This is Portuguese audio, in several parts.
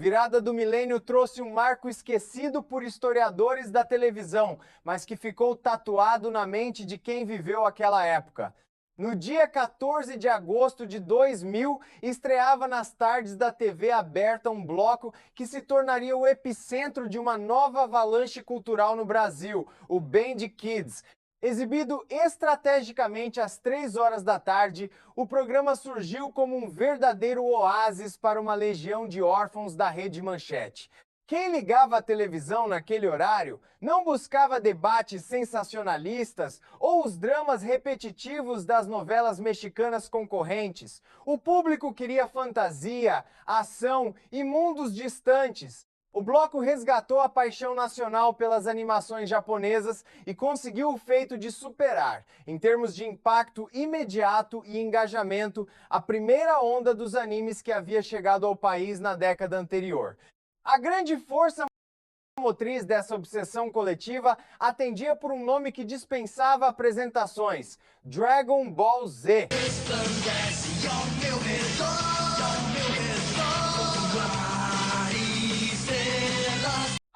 virada do milênio trouxe um marco esquecido por historiadores da televisão, mas que ficou tatuado na mente de quem viveu aquela época. No dia 14 de agosto de 2000, estreava nas tardes da TV aberta um bloco que se tornaria o epicentro de uma nova avalanche cultural no Brasil, o Band Kids. Exibido estrategicamente às 3 horas da tarde, o programa surgiu como um verdadeiro oásis para uma legião de órfãos da Rede Manchete. Quem ligava a televisão naquele horário não buscava debates sensacionalistas ou os dramas repetitivos das novelas mexicanas concorrentes. O público queria fantasia, ação e mundos distantes. O bloco resgatou a paixão nacional pelas animações japonesas e conseguiu o feito de superar, em termos de impacto imediato e engajamento, a primeira onda dos animes que havia chegado ao país na década anterior. A grande força motriz dessa obsessão coletiva atendia por um nome que dispensava apresentações: Dragon Ball Z.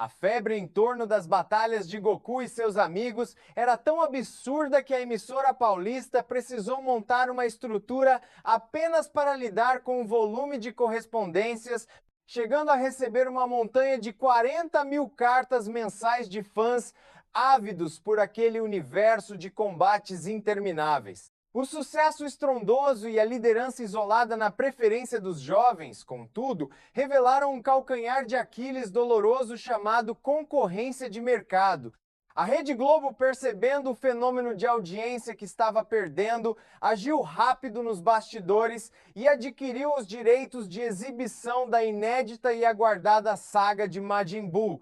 A febre em torno das batalhas de Goku e seus amigos era tão absurda que a emissora paulista precisou montar uma estrutura apenas para lidar com o volume de correspondências, chegando a receber uma montanha de 40 mil cartas mensais de fãs ávidos por aquele universo de combates intermináveis. O sucesso estrondoso e a liderança isolada na preferência dos jovens, contudo, revelaram um calcanhar de Aquiles doloroso chamado concorrência de mercado. A Rede Globo, percebendo o fenômeno de audiência que estava perdendo, agiu rápido nos bastidores e adquiriu os direitos de exibição da inédita e aguardada saga de Majin Buu.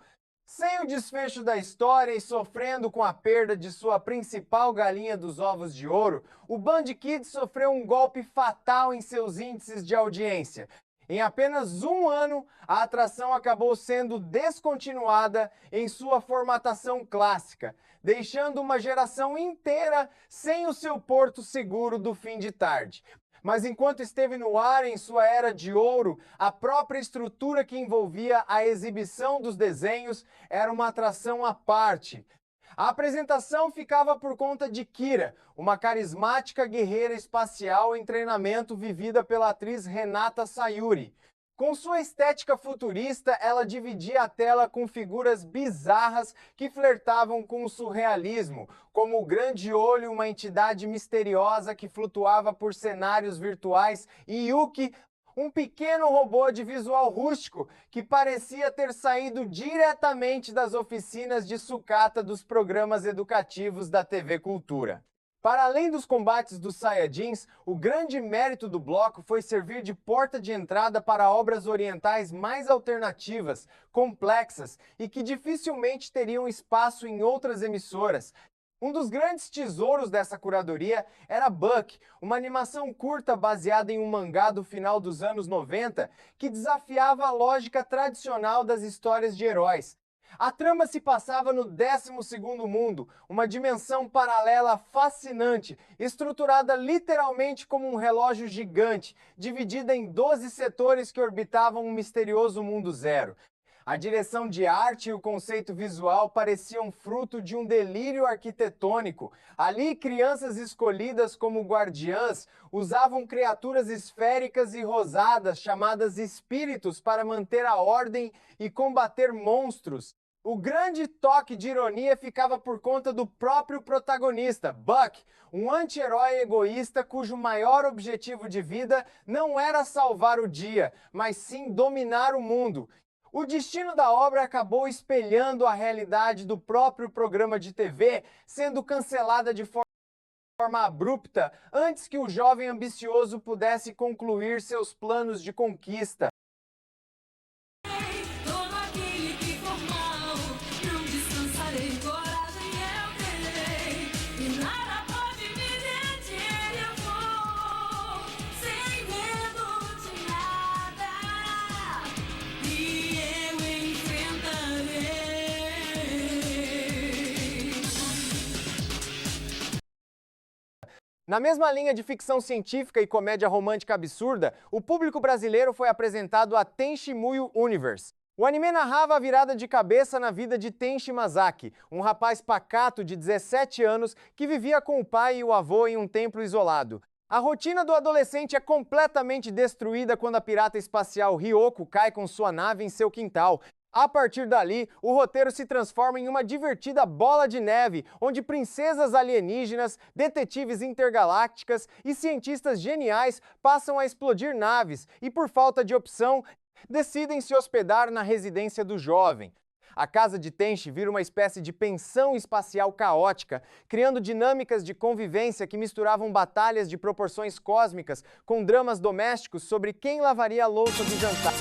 Sem o desfecho da história e sofrendo com a perda de sua principal galinha dos ovos de ouro, o Band Kids sofreu um golpe fatal em seus índices de audiência. Em apenas um ano, a atração acabou sendo descontinuada em sua formatação clássica, deixando uma geração inteira sem o seu porto seguro do fim de tarde. Mas enquanto esteve no ar em sua era de ouro, a própria estrutura que envolvia a exibição dos desenhos era uma atração à parte. A apresentação ficava por conta de Kira, uma carismática guerreira espacial em treinamento vivida pela atriz Renata Sayuri. Com sua estética futurista, ela dividia a tela com figuras bizarras que flertavam com o surrealismo, como o Grande Olho, uma entidade misteriosa que flutuava por cenários virtuais, e Yuki, um pequeno robô de visual rústico que parecia ter saído diretamente das oficinas de sucata dos programas educativos da TV Cultura. Para além dos combates dos Saiyajins, o grande mérito do bloco foi servir de porta de entrada para obras orientais mais alternativas, complexas e que dificilmente teriam espaço em outras emissoras. Um dos grandes tesouros dessa curadoria era Buck, uma animação curta baseada em um mangá do final dos anos 90 que desafiava a lógica tradicional das histórias de heróis. A trama se passava no 12º mundo, uma dimensão paralela fascinante, estruturada literalmente como um relógio gigante, dividida em 12 setores que orbitavam um misterioso mundo zero. A direção de arte e o conceito visual pareciam fruto de um delírio arquitetônico. Ali, crianças escolhidas como guardiãs usavam criaturas esféricas e rosadas chamadas espíritos para manter a ordem e combater monstros. O grande toque de ironia ficava por conta do próprio protagonista, Buck, um anti-herói egoísta cujo maior objetivo de vida não era salvar o dia, mas sim dominar o mundo. O destino da obra acabou espelhando a realidade do próprio programa de TV, sendo cancelada de forma abrupta antes que o jovem ambicioso pudesse concluir seus planos de conquista. Na mesma linha de ficção científica e comédia romântica absurda, o público brasileiro foi apresentado a Tenchi Muyo Universe. O anime narrava a virada de cabeça na vida de Tenchi Masaki, um rapaz pacato de 17 anos que vivia com o pai e o avô em um templo isolado. A rotina do adolescente é completamente destruída quando a pirata espacial Ryoko cai com sua nave em seu quintal. A partir dali, o roteiro se transforma em uma divertida bola de neve, onde princesas alienígenas, detetives intergalácticas e cientistas geniais passam a explodir naves e, por falta de opção, decidem se hospedar na residência do jovem. A casa de Tenchi vira uma espécie de pensão espacial caótica, criando dinâmicas de convivência que misturavam batalhas de proporções cósmicas com dramas domésticos sobre quem lavaria a louça do jantar.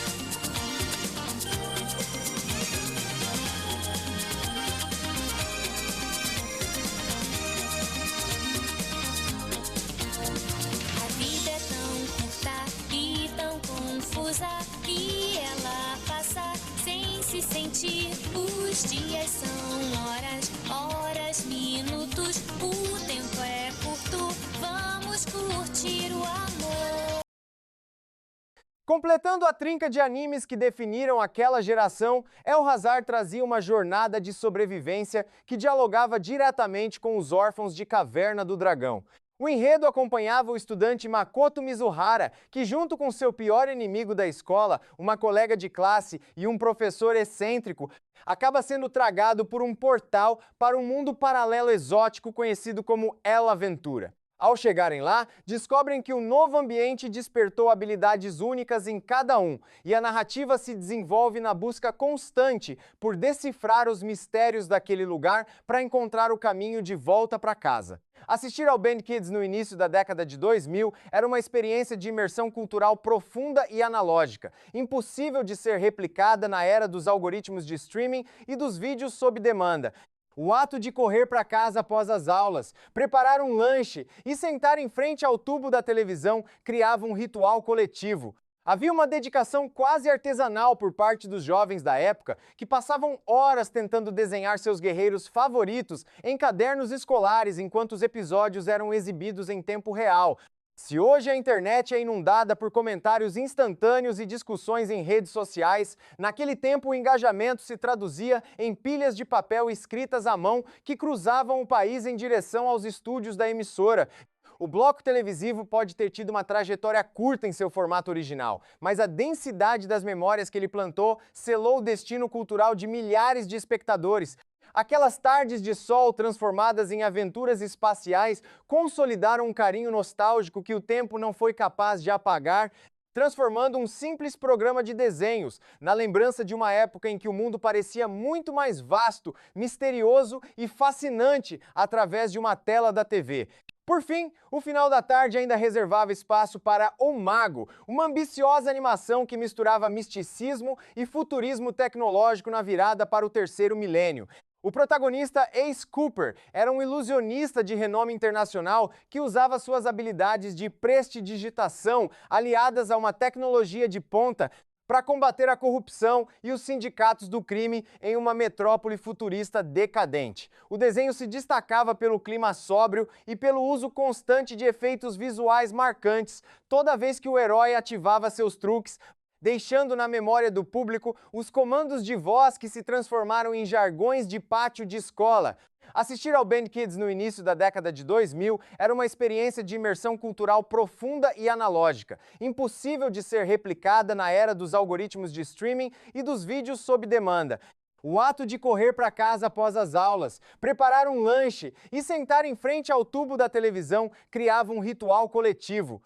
A vida é tão curta e tão confusa e ela passa sem se sentir. Os dias são horas, horas, minutos. O tempo é curto, vamos curtir o amor. Completando a trinca de animes que definiram aquela geração, El Hazard trazia uma jornada de sobrevivência que dialogava diretamente com os órfãos de Caverna do Dragão. O enredo acompanhava o estudante Makoto Mizuhara, que junto com seu pior inimigo da escola, uma colega de classe e um professor excêntrico, acaba sendo tragado por um portal para um mundo paralelo exótico conhecido como El Aventura. Ao chegarem lá, descobrem que o novo ambiente despertou habilidades únicas em cada um, e a narrativa se desenvolve na busca constante por decifrar os mistérios daquele lugar para encontrar o caminho de volta para casa. Assistir ao Band Kids no início da década de 2000 era uma experiência de imersão cultural profunda e analógica, impossível de ser replicada na era dos algoritmos de streaming e dos vídeos sob demanda. O ato de correr para casa após as aulas, preparar um lanche e sentar em frente ao tubo da televisão criava um ritual coletivo. Havia uma dedicação quase artesanal por parte dos jovens da época, que passavam horas tentando desenhar seus guerreiros favoritos em cadernos escolares enquanto os episódios eram exibidos em tempo real. Se hoje a internet é inundada por comentários instantâneos e discussões em redes sociais, naquele tempo o engajamento se traduzia em pilhas de papel escritas à mão que cruzavam o país em direção aos estúdios da emissora. O bloco televisivo pode ter tido uma trajetória curta em seu formato original, mas a densidade das memórias que ele plantou selou o destino cultural de milhares de espectadores. Aquelas tardes de sol transformadas em aventuras espaciais consolidaram um carinho nostálgico que o tempo não foi capaz de apagar, transformando um simples programa de desenhos na lembrança de uma época em que o mundo parecia muito mais vasto, misterioso e fascinante através de uma tela da TV. Por fim, o final da tarde ainda reservava espaço para O Mago, uma ambiciosa animação que misturava misticismo e futurismo tecnológico na virada para o terceiro milênio. O protagonista Ace Cooper era um ilusionista de renome internacional que usava suas habilidades de prestidigitação aliadas a uma tecnologia de ponta para combater a corrupção e os sindicatos do crime em uma metrópole futurista decadente. O desenho se destacava pelo clima sóbrio e pelo uso constante de efeitos visuais marcantes toda vez que o herói ativava seus truques, deixando na memória do público os comandos de voz que se transformaram em jargões de pátio de escola. Assistir ao Band Kids no início da década de 2000 era uma experiência de imersão cultural profunda e analógica, impossível de ser replicada na era dos algoritmos de streaming e dos vídeos sob demanda. O ato de correr para casa após as aulas, preparar um lanche e sentar em frente ao tubo da televisão criava um ritual coletivo.